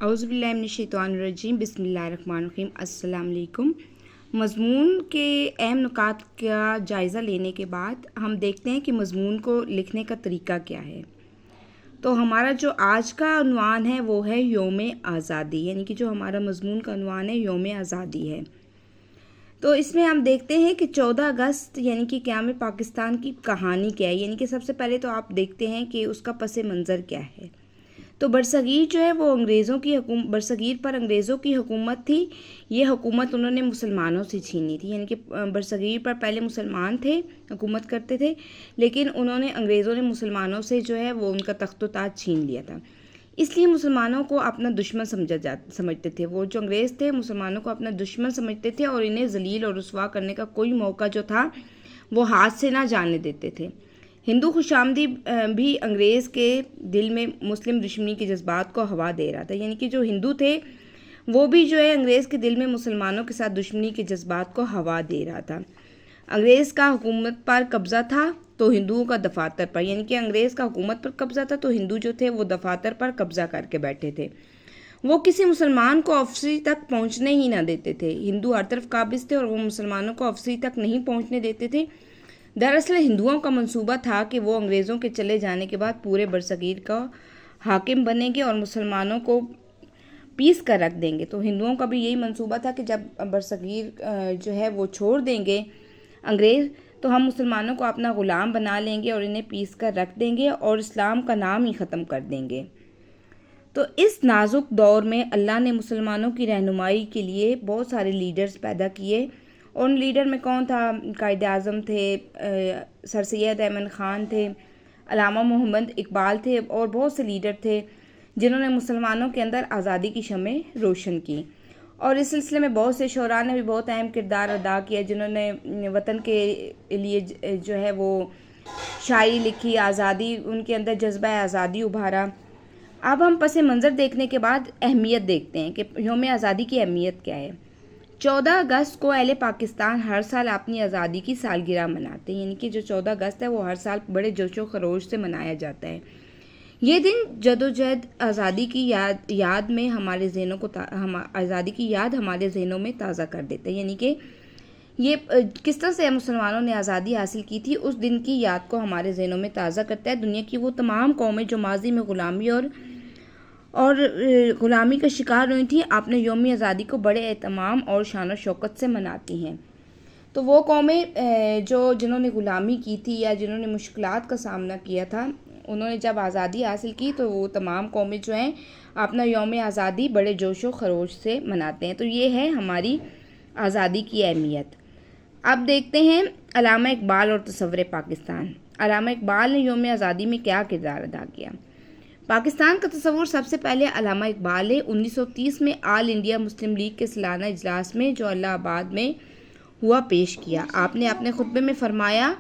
اعوذ باللہ من الشیطان الرجیم، بسم اللہ الرحمن الرحیم۔ السلام علیکم۔ مضمون کے اہم نکات کا جائزہ لینے کے بعد ہم دیکھتے ہیں کہ مضمون کو لکھنے کا طریقہ کیا ہے۔ تو ہمارا جو آج کا عنوان ہے وہ ہے یوم آزادی، یعنی کہ جو ہمارا مضمون کا عنوان ہے یوم آزادی ہے۔ تو اس میں ہم دیکھتے ہیں کہ 14 اگست یعنی کہ قیام پاکستان کی کہانی کیا ہے، یعنی کہ سب سے پہلے تو آپ دیکھتے ہیں کہ اس کا پس منظر کیا ہے۔ تو برصغیر جو ہے وہ برصغیر پر انگریزوں کی حکومت تھی۔ یہ حکومت انہوں نے مسلمانوں سے چھینی تھی، یعنی کہ برصغیر پر پہلے مسلمان تھے، حکومت کرتے تھے، لیکن انگریزوں نے مسلمانوں سے جو ہے وہ ان کا تخت و تاج چھین لیا تھا۔ اس لیے مسلمانوں کو اپنا دشمن سمجھتے تھے۔ وہ جو انگریز تھے مسلمانوں کو اپنا دشمن سمجھتے تھے اور انہیں ذلیل اور رسوا کرنے کا کوئی موقع جو تھا وہ ہاتھ سے نہ جانے دیتے تھے۔ ہندو خوش آمدی بھی انگریز کے دل میں مسلم دشمنی کے جذبات کو ہوا دے رہا تھا، یعنی کہ جو ہندو تھے وہ بھی جو ہے انگریز کے دل میں مسلمانوں کے ساتھ دشمنی کے جذبات کو ہوا دے رہا تھا۔ انگریز کا حکومت پر قبضہ تھا تو ہندوؤں کا دفاتر پر، یعنی کہ انگریز کا حکومت پر قبضہ تھا تو ہندو جو تھے وہ دفاتر پر قبضہ کر کے بیٹھے تھے۔ وہ کسی مسلمان کو آفیسری تک پہنچنے ہی نہ دیتے تھے۔ ہندو ہر طرف قابض تھے اور وہ مسلمانوں کو آفیسری تک نہیں پہنچنے دیتے تھے۔ دراصل ہندوؤں کا منصوبہ تھا کہ وہ انگریزوں کے چلے جانے کے بعد پورے برصغیر کا حاکم بنیں گے اور مسلمانوں کو پیس کر رکھ دیں گے۔ تو ہندوؤں کا بھی یہی منصوبہ تھا کہ جب برصغیر جو ہے وہ چھوڑ دیں گے انگریز تو ہم مسلمانوں کو اپنا غلام بنا لیں گے اور انہیں پیس کر رکھ دیں گے اور اسلام کا نام ہی ختم کر دیں گے۔ تو اس نازک دور میں اللہ نے مسلمانوں کی رہنمائی کے لیے بہت سارے لیڈرز پیدا کیے۔ اور ان لیڈر میں کون تھا؟ قائد اعظم تھے، سر سید احمد خان تھے، علامہ محمد اقبال تھے اور بہت سے لیڈر تھے جنہوں نے مسلمانوں کے اندر آزادی کی شمع روشن کی۔ اور اس سلسلے میں بہت سے شعراء نے بھی بہت اہم کردار ادا کیا، جنہوں نے وطن کے لیے جو ہے وہ شاعری لکھی، آزادی ان کے اندر جذبہ آزادی ابھارا۔ اب ہم پس منظر دیکھنے کے بعد اہمیت دیکھتے ہیں کہ یوم آزادی کی اہمیت کیا ہے۔ 14 اگست کو اہل پاکستان ہر سال اپنی آزادی کی سالگرہ مناتے ہیں، یعنی کہ جو 14 اگست ہے وہ ہر سال بڑے جوش و خروش سے منایا جاتا ہے۔ یہ دن جدوجہد آزادی کی یاد میں ہمارے ذہنوں کو آزادی کی یاد ہمارے ذہنوں میں تازہ کر دیتا ہے، یعنی کہ یہ کس طرح سے مسلمانوں نے آزادی حاصل کی تھی اس دن کی یاد کو ہمارے ذہنوں میں تازہ کرتا ہے۔ دنیا کی وہ تمام قومیں جو ماضی میں غلامی اور غلامی کا شکار ہوئی تھیں اپنے یوم آزادی کو بڑے اہتمام اور شان و شوکت سے مناتی ہیں۔ تو وہ قومیں جنہوں نے غلامی کی تھی یا جنہوں نے مشکلات کا سامنا کیا تھا، انہوں نے جب آزادی حاصل کی تو وہ تمام قومیں جو ہیں اپنا یوم آزادی بڑے جوش و خروش سے مناتے ہیں۔ تو یہ ہے ہماری آزادی کی اہمیت۔ اب دیکھتے ہیں علامہ اقبال اور تصور پاکستان۔ علامہ اقبال نے یوم آزادی میں کیا کردار ادا کیا؟ پاکستان کا تصور سب سے پہلے علامہ اقبال نے 1930 میں آل انڈیا مسلم لیگ کے سالانہ اجلاس میں جو الہ آباد میں ہوا پیش کیا۔ آپ نے اپنے خطبے میں فرمایا،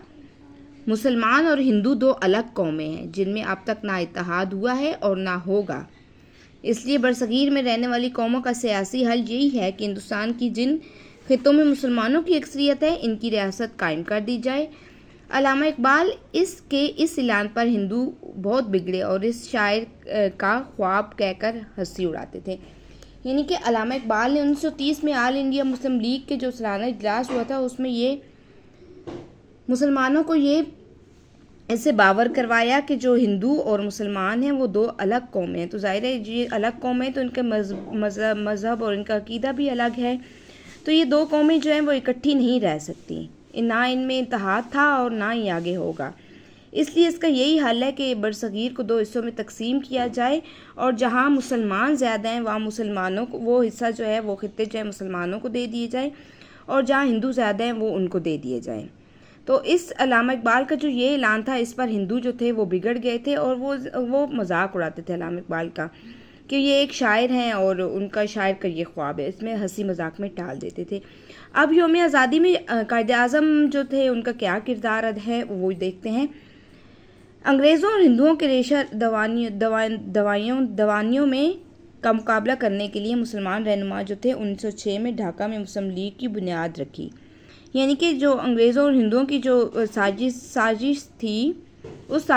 مسلمان اور ہندو دو الگ قومیں ہیں جن میں اب تک نہ اتحاد ہوا ہے اور نہ ہوگا۔ اس لیے برصغیر میں رہنے والی قوموں کا سیاسی حل یہی ہے کہ ہندوستان کی جن خطوں میں مسلمانوں کی اکثریت ہے ان کی ریاست قائم کر دی جائے۔ علامہ اقبال اس اعلان پر ہندو بہت بگڑے اور اس شاعر کا خواب کہہ کر ہنسی اڑاتے تھے، یعنی کہ علامہ اقبال نے 1930 میں آل انڈیا مسلم لیگ کے جو سالانہ اجلاس ہوا تھا اس میں یہ مسلمانوں کو یہ اس سے باور کروایا کہ جو ہندو اور مسلمان ہیں وہ دو الگ قومیں ہیں۔ تو ظاہر ہے یہ الگ قومیں ہیں تو ان کے مذہب اور ان کا عقیدہ بھی الگ ہے، تو یہ دو قومیں جو ہیں وہ اکٹھی نہیں رہ سکتی، نہ ان میں اتحاد تھا اور نہ ہی آگے ہوگا۔ اس لیے اس کا یہی حل ہے کہ برصغیر کو دو حصوں میں تقسیم کیا جائے اور جہاں مسلمان زیادہ ہیں وہاں مسلمانوں کو وہ حصہ جو ہے وہ خطے جو ہے مسلمانوں کو دے دیے جائیں اور جہاں ہندو زیادہ ہیں وہ ان کو دے دیے جائیں۔ تو اس علامہ اقبال کا جو یہ اعلان تھا اس پر ہندو جو تھے وہ بگڑ گئے تھے اور وہ مذاق اڑاتے تھے علامہ اقبال کا کہ یہ ایک شاعر ہیں اور ان کا شاعر کا یہ خواب ہے، اس میں ہنسی مذاق میں ٹال دیتے تھے۔ اب یوم آزادی میں قائد اعظم جو تھے ان کا کیا کردار ہے وہ دیکھتے ہیں۔ انگریزوں اور ہندوؤں کے ریشہ دوانیوں میں کا مقابلہ کرنے کے لیے مسلمان رہنما جو تھے 1906 میں ڈھاکہ میں مسلم لیگ کی بنیاد رکھی، یعنی کہ جو انگریزوں اور ہندوؤں کی جو سازش تھی اس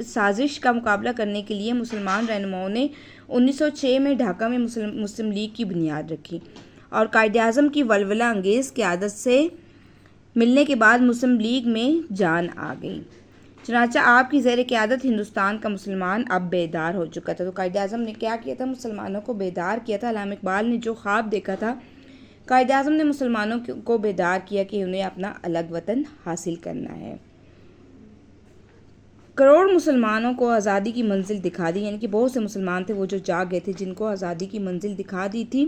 سازش کا مقابلہ کرنے کے لیے مسلمان رہنماؤں نے 1906 میں ڈھاکہ میں مسلم لیگ کی بنیاد رکھی اور قائد اعظم کی ولولہ انگیز قیادت سے ملنے کے بعد مسلم لیگ میں جان آ گئی۔ چنانچہ آپ کی زیر قیادت ہندوستان کا مسلمان اب بیدار ہو چکا تھا۔ تو قائد اعظم نے کیا کیا تھا؟ مسلمانوں کو بیدار کیا تھا۔ علامہ اقبال نے جو خواب دیکھا تھا، قائد اعظم نے مسلمانوں کو بیدار کیا کہ انہیں اپنا الگ وطن حاصل کرنا ہے۔ کروڑ مسلمانوں کو آزادی کی منزل دکھا دی، یعنی کہ بہت سے مسلمان تھے وہ جو جاگ گئے تھے، جن کو آزادی کی منزل دکھا دی تھی۔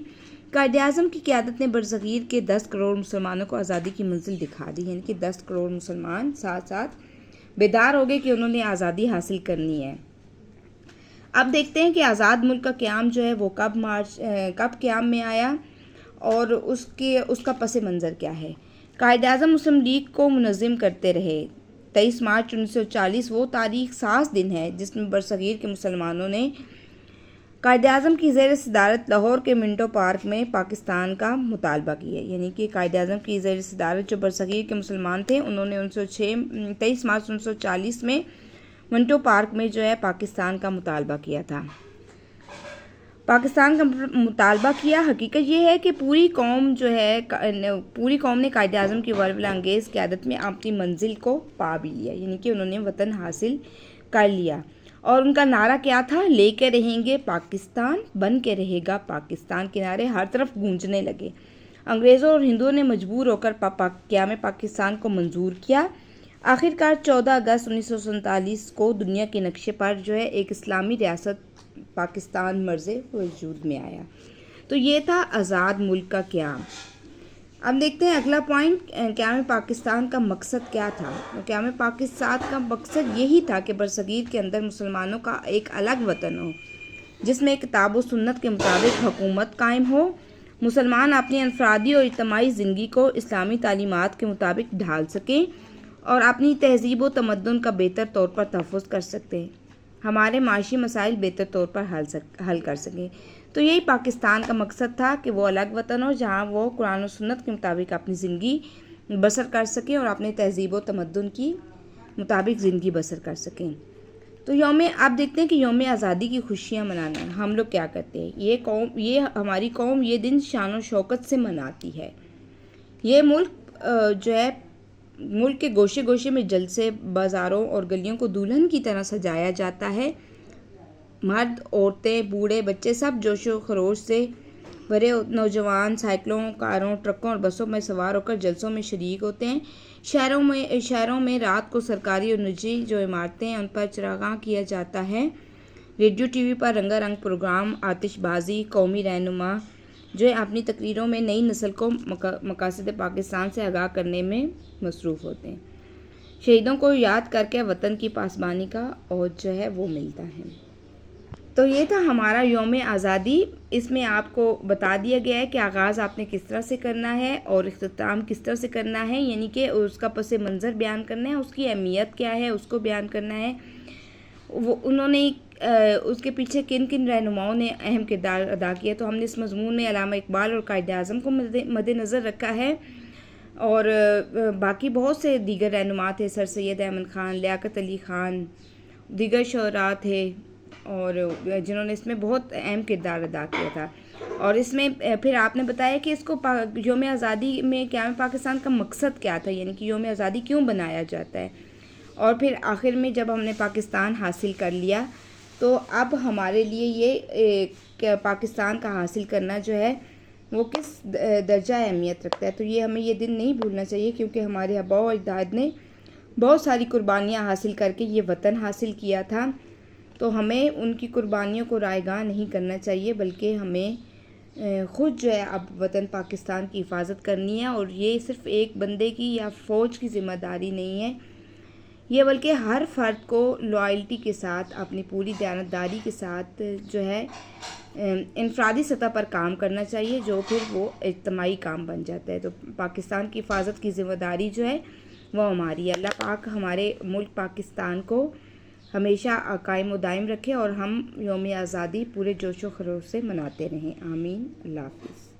قائد اعظم کی قیادت نے برصغیر کے 10 کروڑ مسلمانوں کو آزادی کی منزل دکھا دی، یعنی کہ 10 کروڑ مسلمان ساتھ ساتھ بیدار ہو گئے کہ انہوں نے آزادی حاصل کرنی ہے۔ اب دیکھتے ہیں کہ آزاد ملک کا قیام جو ہے وہ کب قیام میں آیا اور اس کا پس منظر کیا ہے۔ قائد اعظم مسلم لیگ کو منظم کرتے رہے۔ 23 مارچ 1940 وہ تاریخ ساز دن ہے جس میں برصغیر کے مسلمانوں نے قائد اعظم کی زیر صدارت لاہور کے منٹو پارک میں پاکستان کا مطالبہ کیا، یعنی کہ قائد اعظم کی زیر صدارت جو برصغیر کے مسلمان تھے انہوں نے 23 مارچ 1940 میں منٹو پارک میں جو ہے پاکستان کا مطالبہ کیا تھا۔ پاکستان کا مطالبہ کیا۔ حقیقت یہ ہے کہ پوری قوم نے قائد اعظم کی ولولہ انگیز قیادت میں اپنی منزل کو پا بھی لیا، یعنی کہ انہوں نے وطن حاصل کر لیا۔ اور ان کا نعرہ کیا تھا؟ لے کے رہیں گے پاکستان، بن کے رہے گا پاکستان کے نعرے ہر طرف گونجنے لگے۔ انگریزوں اور ہندوؤں نے مجبور ہو کر قیام پاکستان کو منظور کیا۔ آخرکار 14 اگست 1947 کو دنیا کے نقشے پر جو ہے ایک اسلامی ریاست پاکستان مرز وجود میں آیا۔ تو یہ تھا آزاد ملک کا قیام۔ اب دیکھتے ہیں اگلا پوائنٹ، قیام پاکستان کا مقصد کیا تھا؟ قیام پاکستان کا مقصد یہی تھا کہ برصغیر کے اندر مسلمانوں کا ایک الگ وطن ہو جس میں کتاب و سنت کے مطابق حکومت قائم ہو۔ مسلمان اپنی انفرادی اور اجتماعی زندگی کو اسلامی تعلیمات کے مطابق ڈھال سکیں اور اپنی تہذیب و تمدن کا بہتر طور پر تحفظ کر سکتے ہیں، ہمارے معاشی مسائل بہتر طور پر حل کر سکیں۔ تو یہی پاکستان کا مقصد تھا کہ وہ الگ وطن ہو جہاں وہ قرآن و سنت کے مطابق اپنی زندگی بسر کر سکیں اور اپنے تہذیب و تمدن کی مطابق زندگی بسر کر سکیں۔ تو آپ دیکھتے ہیں کہ یوم آزادی کی خوشیاں منانا ہم لوگ کیا کرتے ہیں؟ ہماری قوم یہ دن شان و شوکت سے مناتی ہے۔ یہ ملک جو ہے ملک کے گوشے گوشے میں جلسے، بازاروں اور گلیوں کو دلہن کی طرح سجایا جاتا ہے۔ مرد، عورتیں، بوڑھے، بچے سب جوش و خروش سے بھرے نوجوان سائیکلوں، کاروں، ٹرکوں اور بسوں میں سوار ہو کر جلسوں میں شریک ہوتے ہیں۔ شہروں میں رات کو سرکاری اور نجی جو عمارتیں ہیں ان پر چراغاں کیا جاتا ہے۔ ریڈیو ٹی وی پر رنگا رنگ پروگرام، آتش بازی، قومی رہنما جو اپنی تقریروں میں نئی نسل کو مقاصد پاکستان سے آگاہ کرنے میں مصروف ہوتے ہیں۔ شہیدوں کو یاد کر کے وطن کی پاسبانی کا عہد جو ہے وہ ملتا ہے۔ تو یہ تھا ہمارا یوم آزادی۔ اس میں آپ کو بتا دیا گیا ہے کہ آغاز آپ نے کس طرح سے کرنا ہے اور اختتام کس طرح سے کرنا ہے، یعنی کہ اس کا پس منظر بیان کرنا ہے، اس کی اہمیت کیا ہے اس کو بیان کرنا ہے، انہوں نے اس کے پیچھے کن کن رہنماؤں نے اہم کردار ادا کیا۔ تو ہم نے اس مضمون میں علامہ اقبال اور قائد اعظم کو مد نظر رکھا ہے، اور باقی بہت سے دیگر رہنما تھے، سر سید احمد خان، لیاقت علی خان، دیگر شعراء تھے اور جنہوں نے اس میں بہت اہم کردار ادا کیا تھا۔ اور اس میں پھر آپ نے بتایا کہ اس کو یوم آزادی میں قیام پاکستان کا مقصد کیا تھا، یعنی کہ یوم آزادی کیوں بنایا جاتا ہے، اور پھر آخر میں جب ہم نے پاکستان حاصل کر لیا تو اب ہمارے لیے یہ پاکستان کا حاصل کرنا جو ہے وہ کس درجہ اہمیت رکھتا ہے۔ تو یہ ہمیں یہ دن نہیں بھولنا چاہیے، کیونکہ ہمارے آباء و اجداد نے بہت ساری قربانیاں حاصل کر کے یہ وطن حاصل کیا تھا۔ تو ہمیں ان کی قربانیوں کو رائیگاں نہیں کرنا چاہیے، بلکہ ہمیں خود جو ہے اب وطن پاکستان کی حفاظت کرنی ہے، اور یہ صرف ایک بندے کی یا فوج کی ذمہ داری نہیں ہے، یہ بلکہ ہر فرد کو لائلٹی کے ساتھ، اپنی پوری دیانتداری کے ساتھ جو ہے انفرادی سطح پر کام کرنا چاہیے، جو پھر وہ اجتماعی کام بن جاتا ہے۔ تو پاکستان کی حفاظت کی ذمہ داری جو ہے وہ ہماری ہے۔ اللہ پاک ہمارے ملک پاکستان کو ہمیشہ قائم و دائم رکھے اور ہم یوم آزادی پورے جوش و خروش سے مناتے رہیں۔ آمین۔ اللہ حافظ۔